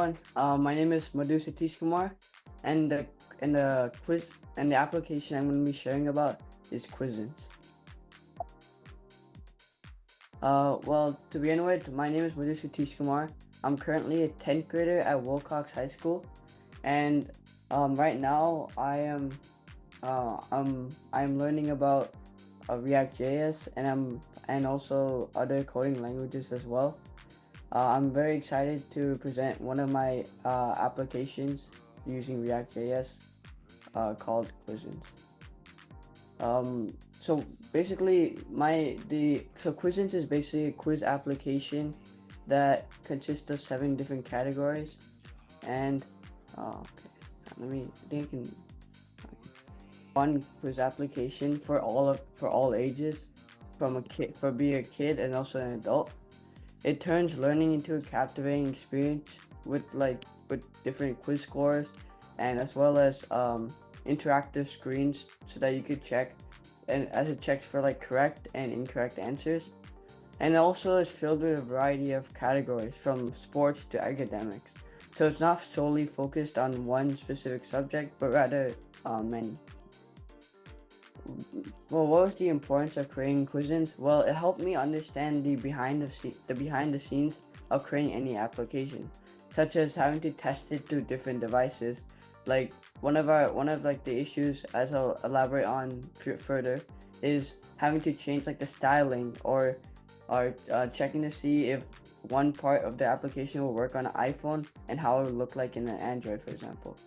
everyone. My name is Madhu Sathishkumar, and the quiz and the application I'm going to be sharing about is Quizzins. Well, to begin with, my name is Madhu Sathishkumar. I'm currently a 10th grader at Wilcox High School, and right now I'm learning about React.js and also other coding languages as well. I'm very excited to present one of my applications using React.js called Quizzins. So basically, Quizzins is basically a quiz application that consists of 7 different categories, and okay, I think I can one quiz application for all ages, from a kid for being a kid and also an adult. It turns learning into a captivating experience with different quiz scores and as well as interactive screens so that you could check and as it checks for like correct and incorrect answers. And also is filled with a variety of categories from sports to academics. So it's not solely focused on one specific subject, but rather many. Well, what was the importance of creating Quizzins? Well, it helped me understand the behind the scenes of creating any application, such as having to test it through different devices. Like one of the issues, as I'll elaborate on further, is having to change like the styling or checking to see if one part of the application will work on an iPhone and how it would look like in an Android, for example.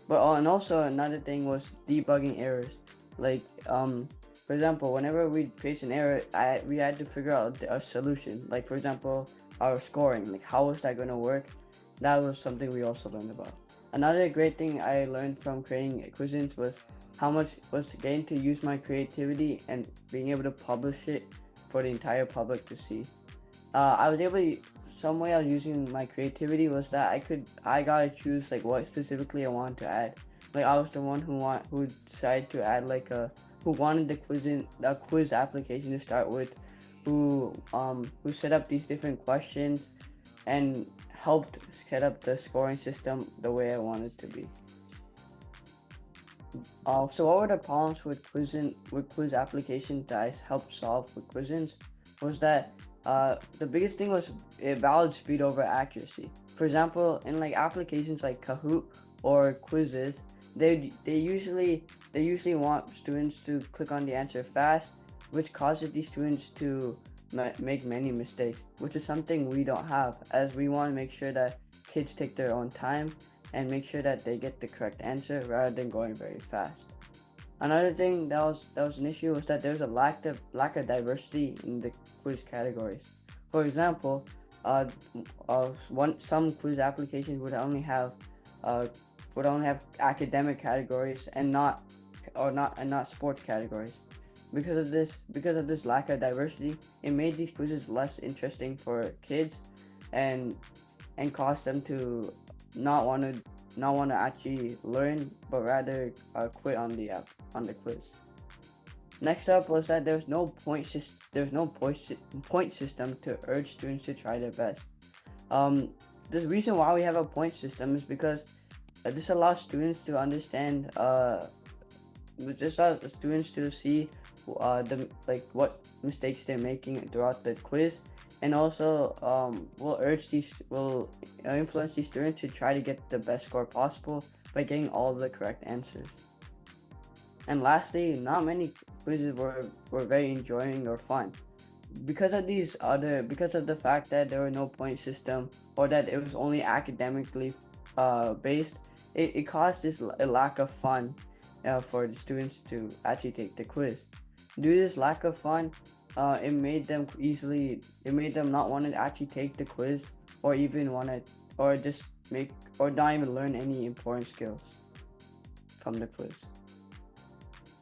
And also another thing was debugging errors. Like for example, whenever we face an error, we had to figure out a solution. Like for example, our scoring. Like how was that going to work? That was something we also learned about. Another great thing I learned from creating Quizzins was how much was getting to use my creativity and being able to publish it for the entire public to see. I was able to, some way I was using my creativity was that I gotta choose like what specifically I wanted to add. Like I was the one who decided to add who wanted the quiz application to start with, who set up these different questions and helped set up the scoring system the way I wanted it to be. So what were the problems with quiz applications that I helped solve with Quizzins? Was that the biggest thing was a valid speed over accuracy. For example, in like applications like Kahoot or quizzes, they usually want students to click on the answer fast, which causes these students to make many mistakes, which is something we don't have, as we want to make sure that kids take their own time and make sure that they get the correct answer rather than going very fast. Another thing that was an issue was that there was a lack of diversity in the quiz categories. For example, some quiz applications would only have academic categories and not sports categories. Because of this lack of diversity, it made these quizzes less interesting for kids, and caused them to not want to actually learn, but rather quit on the quiz. Next up was that there was no point system to urge students to try their best. The reason why we have a point system is because this allows students to understand. This allows students to see what mistakes they're making throughout the quiz, and also will influence these students to try to get the best score possible by getting all the correct answers. And lastly, not many quizzes were very enjoying or fun because of the fact that there were no point system, or that it was only academically based. It caused a lack of fun for the students to actually take the quiz. Due to this lack of fun, it made them not want to actually take the quiz, or even not even learn any important skills from the quiz.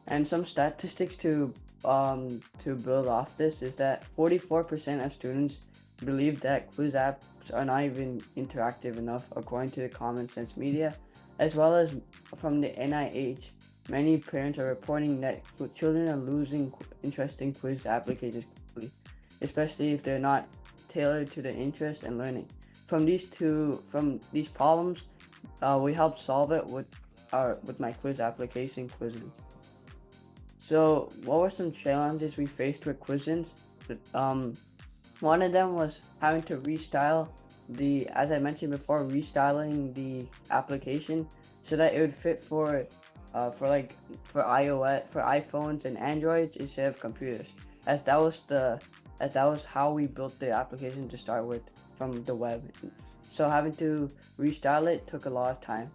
And some statistics to build off this is that 44% of students believe that quiz apps are not even interactive enough, according to the Common Sense Media, as well as from the NIH. Many parents are reporting that children are losing interesting quiz applications quickly, especially if they're not tailored to their interest and learning. from these problems, we helped solve it with my quiz application quizzes. So what were some challenges we faced with quizzes? One of them was having to restyle as I mentioned before, restyling the application so that it would fit for iOS, for iPhones and Androids instead of computers, as that was how we built the application to start with from the web. So having to restyle it took a lot of time,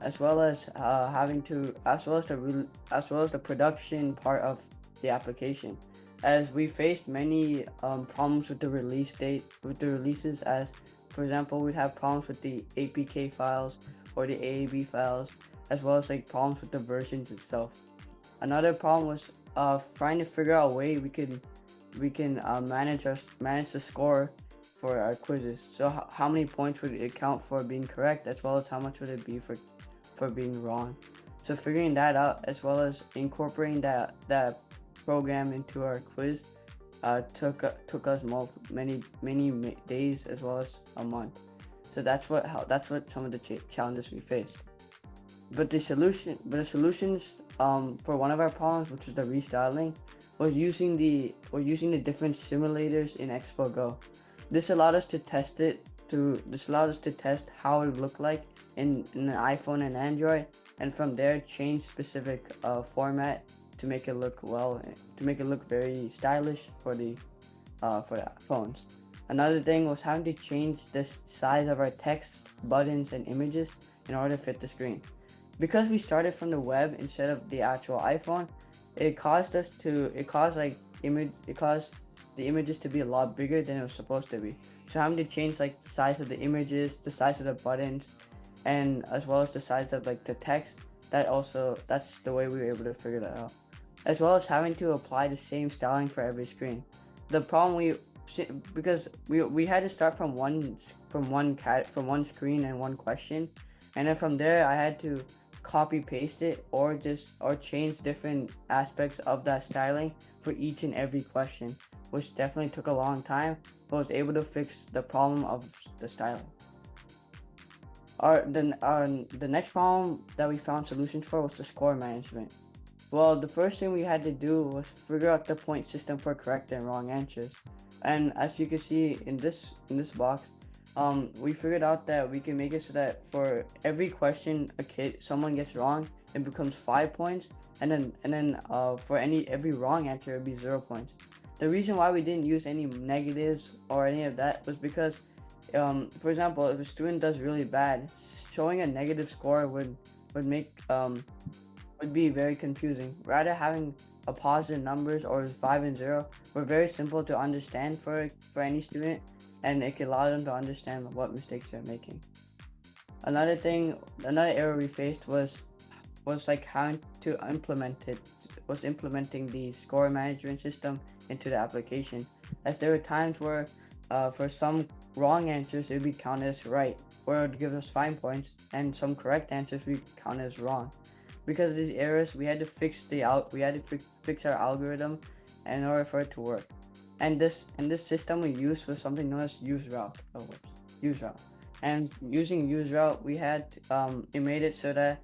as well as as well as the production part of the application, as we faced many problems with the releases, as for example we'd have problems with the APK files or the AAB files, as well as like problems with the versions itself. Another problem was trying to figure out a way we can manage the score for our quizzes. So how many points would it count for being correct, as well as how much would it be for being wrong. So figuring that out, as well as incorporating that program into our quiz, took us many days, as well as a month. So that's what some of the challenges we faced. But the solutions for one of our problems, which was the restyling, was using the different simulators in Expo Go. This allowed us to test how it would look like in an iPhone and Android, and from there change specific format to make it look very stylish for the phones. Another thing was having to change the size of our text, buttons, and images in order to fit the screen. Because we started from the web instead of the actual iPhone, it caused the images to be a lot bigger than it was supposed to be. So having to change like the size of the images, the size of the buttons, and as well as the size of like the text, that's the way we were able to figure that out. As well as having to apply the same styling for every screen. The problem because we had to start from one screen and one question, and then from there I had to copy paste it or change different aspects of that styling for each and every question, which definitely took a long time, but was able to fix the problem of the styling. The next problem that we found solutions for was the score management. Well, the first thing we had to do was figure out the point system for correct and wrong answers. And as you can see in this box, we figured out that we can make it so that for every question someone gets wrong, it becomes 5 points, and then for every wrong answer, it would be 0 points. The reason why we didn't use any negatives or any of that was because, for example, if a student does really bad, showing a negative score would be very confusing. Rather, having a positive numbers or 5 and 0 were very simple to understand for any student, and it could allow them to understand what mistakes they're making. Another error we faced was like having to implementing the score management system into the application, as there were times where for some wrong answers it would be counted as right, where it would give us 5 points, and some correct answers would be counted as wrong. Because of these errors, we had to fix our algorithm in order for it to work. And this system we used was something known as useRoute. And using useRoute, we had it made it so that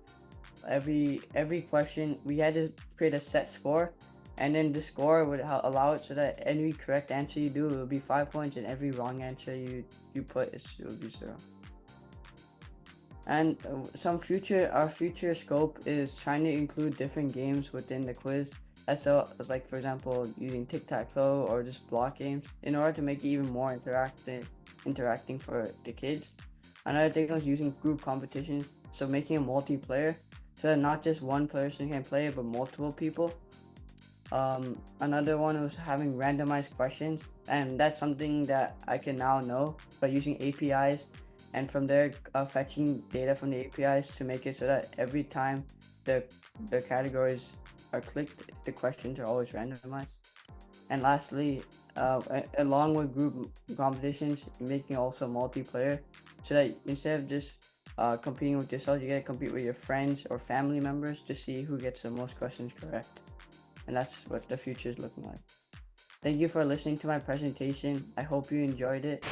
every question we had to create a set score, and then the score would allow it so that any correct answer you do, it would be 5 points, and every wrong answer you put it would be 0. And our future scope is trying to include different games within the quiz, as like, for example, using tic-tac-toe or just block games, in order to make it even more interacting for the kids. Another thing was using group competitions, so making a multiplayer, so that not just one person can play it, but multiple people. Another one was having randomized questions, and that's something that I can now know by using APIs, and from there fetching data from the APIs to make it so that every time the categories are clicked, the questions are always randomized. And lastly, along with group competitions, making also multiplayer, so that instead of just competing with yourself, you gotta compete with your friends or family members to see who gets the most questions correct. And that's what the future is looking like. Thank you for listening to my presentation. I hope you enjoyed it.